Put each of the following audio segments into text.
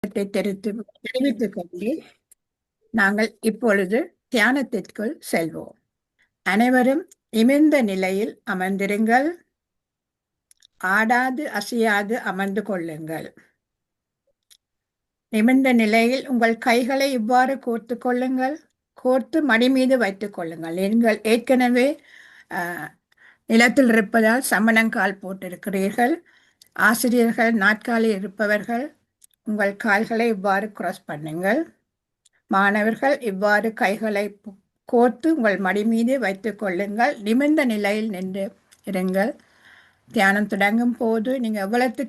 தெரிவித்துக் கொண்டு நாங்கள் இப்பொழுது தியானத்திற்குள் செல்வோம். அனைவரும் நிமிர்ந்த நிலையில் அமர்ந்திருங்கள். ஆடாது அசையாது அமர்ந்து கொள்ளுங்கள். நிமிர்ந்த நிலையில் உங்கள் கைகளை இவ்வாறு கோர்த்து கொள்ளுங்கள். கோர்த்து மடி மீது வைத்துக் கொள்ளுங்கள். நீங்கள் ஏற்கனவே நிலத்தில் இருப்பதால் சமணங்கால் போட்டிருக்கிறீர்கள். ஆசிரியர்கள் நாற்காலில் இருப்பவர்கள் உங்கள் கால்களை இவ்வாறு கிராஸ் பண்ணுங்கள். மாணவர்கள் இவ்வாறு கைகளை கோர்த்து உங்கள் மடி மீது வைத்துக் கொள்ளுங்கள். நிமிர்ந்த நிலையில் நின்று இருங்கள். தியானம் தொடங்கும் போது நீங்கள்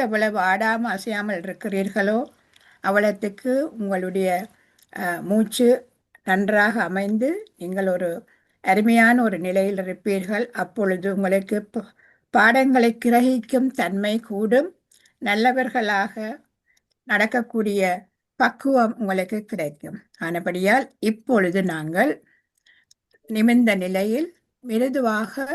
எவ்வளவு ஆடாமல் அசையாமல் இருக்கிறீர்களோ அவ்வளத்துக்கு உங்களுடைய மூச்சு நன்றாக அமைந்து நீங்கள் ஒரு அருமையான ஒரு நிலையில் இருப்பீர்கள். அப்பொழுது உங்களுக்கு பாடங்களை கிரகிக்கும் தன்மை கூடும். நல்லவர்களாக நடக்கக்கூடிய பக்குவம் உங்களுக்கு கிடைக்கும். ஆனபடியால் இப்பொழுது நாங்கள் நிமிர்ந்த நிலையில் மிருதுவாக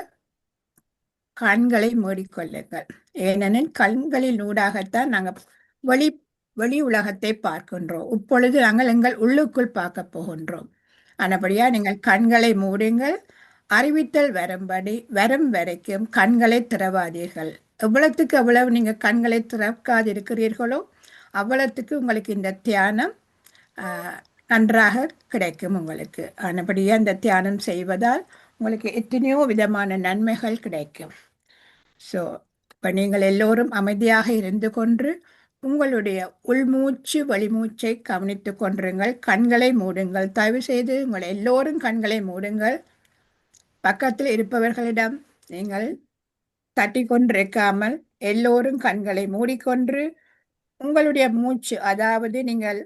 கண்களை மூடிக்கொள்ளுங்கள். ஏனெனில் கண்களின் ஊடாகத்தான் நாங்கள் வெளி உலகத்தை பார்க்கின்றோம். இப்பொழுது நாங்கள் எங்கள் உள்ளுக்குள் பார்க்க போகின்றோம். ஆனபடியா நீங்கள் கண்களை மூடுங்கள். அறிவித்தல் வரும் வரைக்கும் கண்களை திறவாதீர்கள். எவ்வளவு நீங்கள் கண்களை திறக்காது இருக்கிறீர்களோ அவ்வளத்துக்கு உங்களுக்கு இந்த தியானம் நன்றாக கிடைக்கும் உங்களுக்கு. ஆனபடியே அந்த தியானம் செய்வதால் உங்களுக்கு எத்தனையோ விதமான நன்மைகள் கிடைக்கும். ஸோ இப்போ நீங்கள் எல்லோரும் அமைதியாக இருந்து கொண்டு உங்களுடைய உள்மூச்சு வெளிமூச்சை கவனித்து கொண்டிருங்கள். கண்களை மூடுங்கள். தயவு செய்து உங்கள் எல்லோரும் கண்களை மூடுங்கள். பக்கத்தில் இருப்பவர்களிடம் நீங்கள் தட்டி கொண்டிருக்காமல் எல்லோரும் கண்களை மூடிக்கொண்டு உங்களுடைய மூச்சு, அதாவது நீங்கள்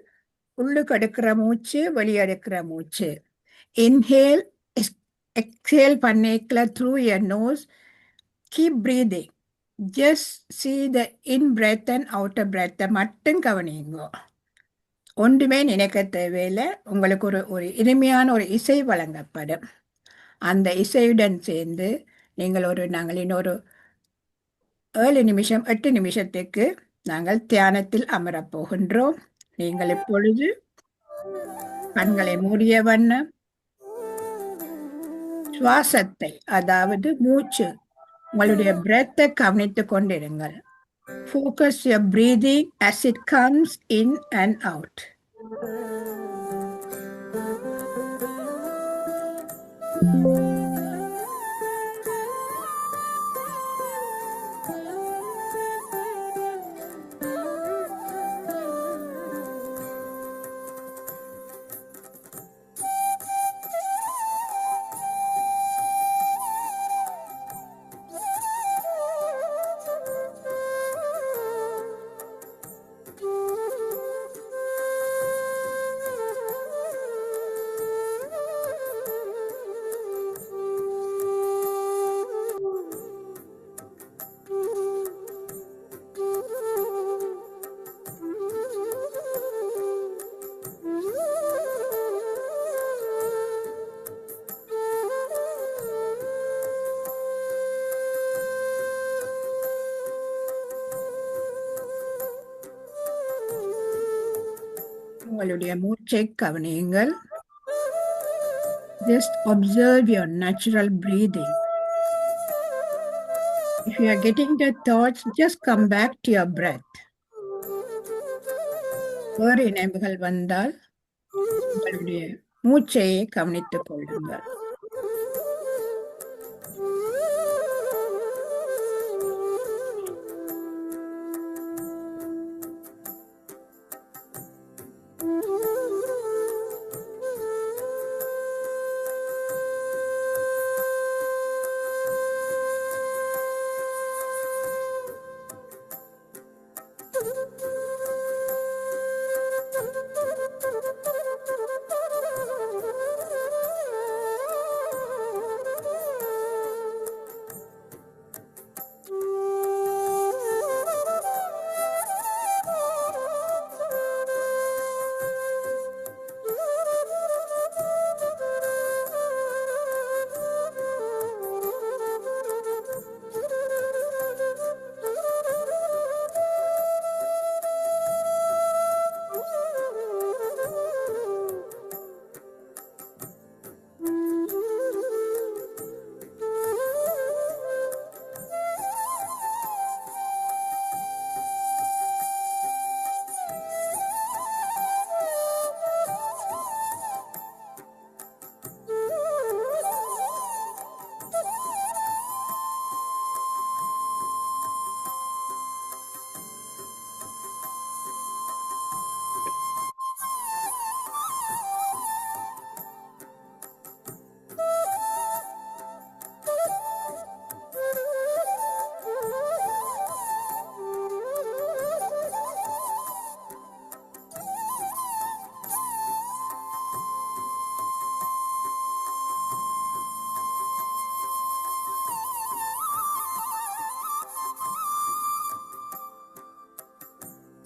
உள்ளுக்கு எடுக்கிற மூச்சு வெளியெடுக்கிற மூச்சு, இன்ஹேல் எக்ஸேல் பண்ணிக்கல through your nose. Keep breathing. Just see the in breath and outer breath மட்டும் கவனியுங்க. ஒன்றுமே நினைக்க தேவையில்லை. உங்களுக்கு ஒரு இனிமையான ஒரு இசை வழங்கப்படும். அந்த இசையுடன் சேர்ந்து நாங்கள் இன்னொரு 7 நிமிஷம் 8 நிமிஷத்துக்கு நாங்கள் தியானத்தில் அமரப் போகின்றோம். நீங்கள் இப்பொழுது கண்களை மூடிய வண்ணம் சுவாசத்தை, அதாவது மூச்சு, உங்களுடைய பிரெத்தை கவனித்துக் கொண்டிருங்கள். Focus your breathing as it comes in and out. உங்களுடைய மூச்சை கவனியுங்கள். Just observe your natural breathing. If you are getting the thoughts, just come back to your breath. வேறு நினைவுகள் வந்தால் உங்களுடைய மூச்சையை கவனித்துக் கொள்ளுங்கள்.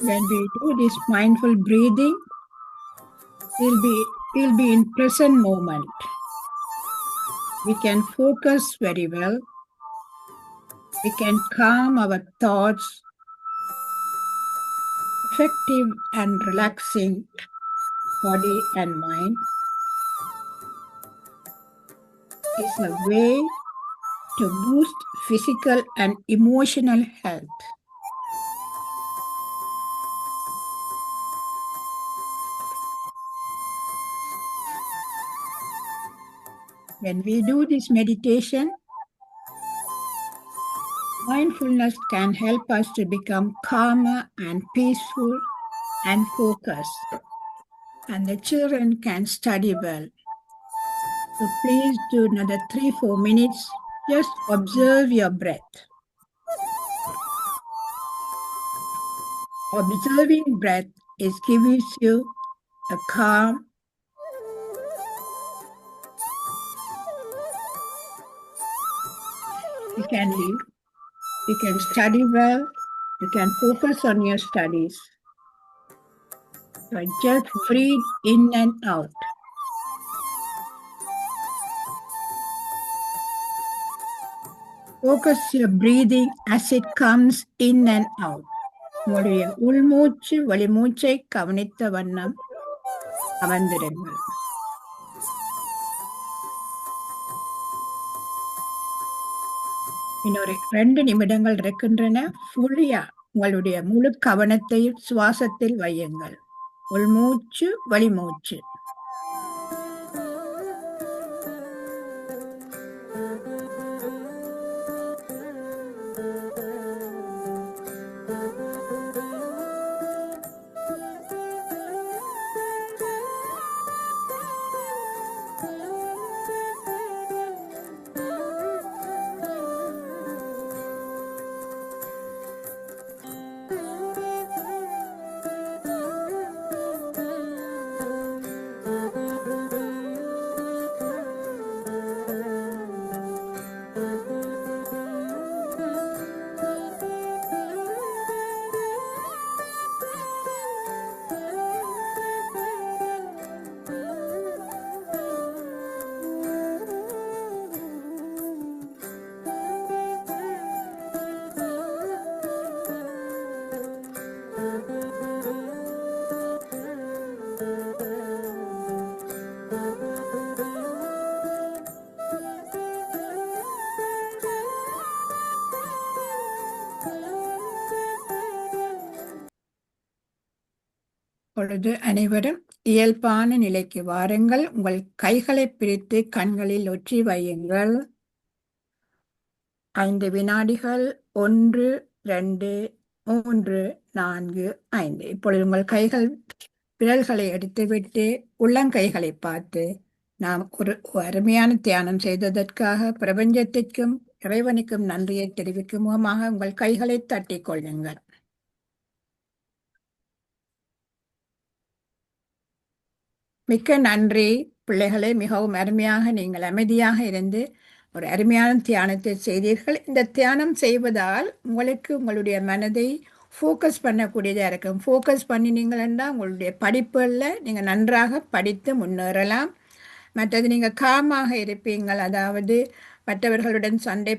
When we do this mindful breathing, we'll be in present moment. We can focus very well. We can calm our thoughts. Effective and relaxing body and mind is a way to boost physical and emotional health. When we do this meditation, mindfulness can help us to become calmer and peaceful and focused, and the children can study well. So please do another 3-4 minutes. Just observe your breath. Observing breath gives you a calm, you can live, you can study well, you can focus on your studies. So just breathe in and out. Focus your breathing as it comes in and out. உங்களுடைய உள்மூச்சு வெளிமூச்சை கவனித்த வண்ணம் அமர்ந்திருங்கள். இன்னொரு 2 நிமிடங்கள் இருக்கின்றன. ஃபுல்லியா உங்களுடைய முழு கவனத்தையும் சுவாசத்தில் வையுங்கள். உள்மூச்சு வெளிமூச்சு. பொழுது அனைவரும் இயல்பான நிலைக்கு வாருங்கள். உங்கள் கைகளை பிரித்து கண்களில் ஒற்றி வையுங்கள். 5 வினாடிகள். 1, 2, 3, 4, 5. இப்பொழுது உங்கள் விரல்களை எடுத்துவிட்டு உள்ளங்கைகளை பார்த்து நாம் ஒரு அருமையான தியானம் செய்ததற்காக பிரபஞ்சத்திற்கும் இறைவனுக்கும் நன்றியை தெரிவிக்கும் முகமாக உங்கள் கைகளை தட்டிக் கொள்ளுங்கள். மிக்க நன்றி பிள்ளைகளே, மிகவும் அருமையாக நீங்கள் அமைதியாக இருந்து ஒரு அருமையான தியானத்தை செய்தீர்கள். இந்த தியானம் செய்வதால் உங்களுக்கு உங்களுடைய மனதை ஃபோக்கஸ் பண்ணக்கூடியதாக இருக்கும். ஃபோக்கஸ் பண்ணினீங்களா உங்களுடைய படிப்புகளில் நீங்கள் நன்றாக படித்து முன்னேறலாம். மற்றது நீங்கள் காமாக இருப்பீங்கள். அதாவது மற்றவர்களுடன் சண்டை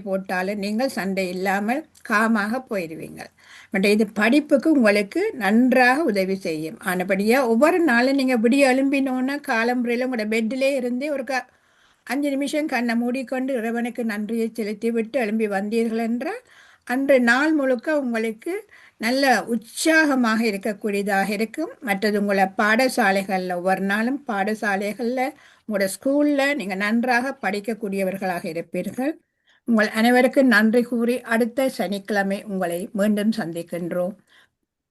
போட்டாலும் நீங்கள் சண்டை இல்லாமல் காமாக போயிடுவீங்கள். பட் இது படிப்புக்கு உங்களுக்கு நன்றாக உதவி செய்யும். ஆனபடியாக ஒவ்வொரு நாளும் நீங்கள் விடிய எழும்பினோன்னா காலம்புறையில் உங்களோட பெட்டிலே இருந்து ஒரு 5 நிமிஷம் கண்ணை மூடிக்கொண்டு இறைவனுக்கு நன்றியை செலுத்தி விட்டு எழும்பி வந்தீர்கள் என்றால் அன்று நாள் முழுக்க உங்களுக்கு நல்ல உற்சாகமாக இருக்கக்கூடியதாக இருக்கும். மற்றது உங்களை பாடசாலைகளில் ஒவ்வொரு நாளும் பாடசாலைகளில் உங்களோட ஸ்கூலில் நீங்கள் நன்றாக படிக்கக்கூடியவர்களாக இருப்பீர்கள். உங்கள் அனைவருக்கும் நன்றி கூறி அடுத்த சனிக்கிழமை உங்களை மீண்டும் சந்திக்கின்றோம்.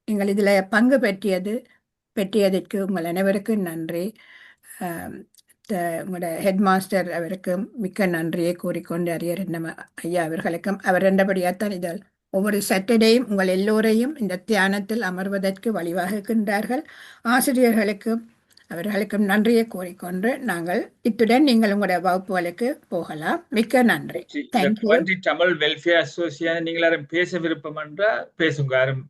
நீங்கள் இதில் பங்கு பெற்றியதற்கு உங்கள் அனைவருக்கும் நன்றி. உங்களோட ஹெட் மாஸ்டர் அவருக்கும் மிக்க நன்றியை கூறிக்கொண்டு அரியரண்ணம் ஐயா அவர்களுக்கும் அவர் ரெண்டபடியாகத்தான் இதில் ஒவ்வொரு சாட்டர்டேயும் உங்கள் எல்லோரையும் இந்த தியானத்தில் அமர்வதற்கு வழிவகுக்கின்றார்கள். ஆசிரியர்களுக்கும் அவர்களுக்கும் நன்றியை கூறிக்கொண்டு நாங்கள் இத்துடன் நீங்கள் உங்களுடைய வகுப்புகளுக்கு போகலாம். மிக்க நன்றி. தமிழ் வெல்ஃபேர் அசோசியேஷன் நீங்கள் யாரும் பேச விருப்பம் என்றால் பேசுங்க. யாரும்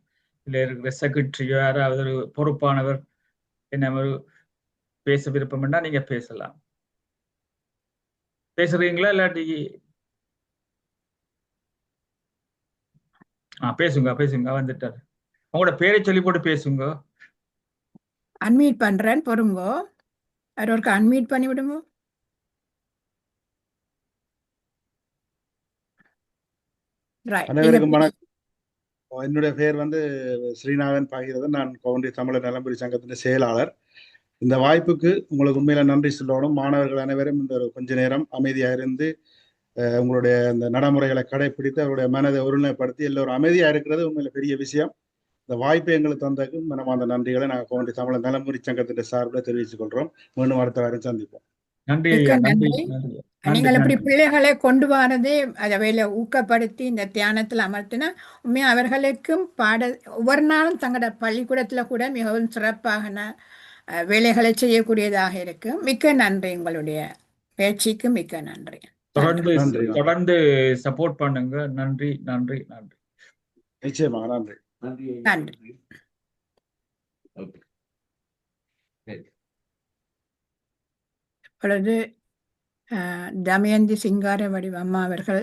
இல்லை இருக்கிற செக்ரட்டரியோ யாராவது ஒரு பொறுப்பானவர் என்ன ஒரு பேச விருப்பம்னா நீங்க பேசலாம். பேசுறீங்களா இல்லாட்டி பேசுங்க பேசுங்க வந்துட்டாரு. உங்களோட பேரை சொல்லி போட்டு பேசுங்க. அன்மியூட் பண்றேன், பொறுங்கோ. அவருக்கு அன்மியூட் பண்ணி விடுங்க. ரைட். அனைவருக்கும் வணக்கம். என்னுடைய பெயர் வந்து ஸ்ரீநாதன் பாகிறது. நான் கவுண்டி தமிழர் நலம்புரி சங்கத்தின் செயலாளர். இந்த வாய்ப்புக்கு உங்களுக்கு உண்மையில நன்றி சொல்லணும். மாணவர்கள் அனைவரும் இந்த கொஞ்ச நேரம் அமைதியாக இருந்து உங்களுடைய இந்த நடைமுறைகளை கடைபிடித்து அவருடைய மனதை ஒருநிலைப்படுத்தி எல்லோரும் அமைதியாக இருக்கிறது உண்மையில பெரிய விஷயம். இந்த வாய்ப்பை எங்களுக்கு தந்ததுக்கு மனமார்ந்த நன்றிகளை நாங்கள் கவுண்டி தமிழர் நலம்புரி சங்கத்தின் சார்பில் தெரிவித்துக் கொள்கிறோம். மீண்டும் அடுத்த வாரம் சந்திப்போம். நன்றி மிக்க ஐயா. நன்றி. நன்றி. நீங்கள் இப்படி பிள்ளைகளை கொண்டு வரதே அவையில ஊக்கப்படுத்தி இந்த தியானத்தில் அமர்த்தினா உண்மையாக அவர்களுக்கும் ஒவ்வொரு நாளும் தங்களோட பள்ளிக்கூடத்துல கூட மிகவும் சிறப்பான வேலைகளை செய்யக்கூடியதாக இருக்கும். மிக்க நன்றி. உங்களுடைய பேச்சுக்கு மிக்க நன்றி. தொடர்ந்து சப்போர்ட் பண்ணுங்க. நன்றி நன்றி நன்றி. நிச்சயமாக நன்றி. நன்றி. இப்பொழுது தமயந்தி சிங்கார வடிவம்மா அவர்கள்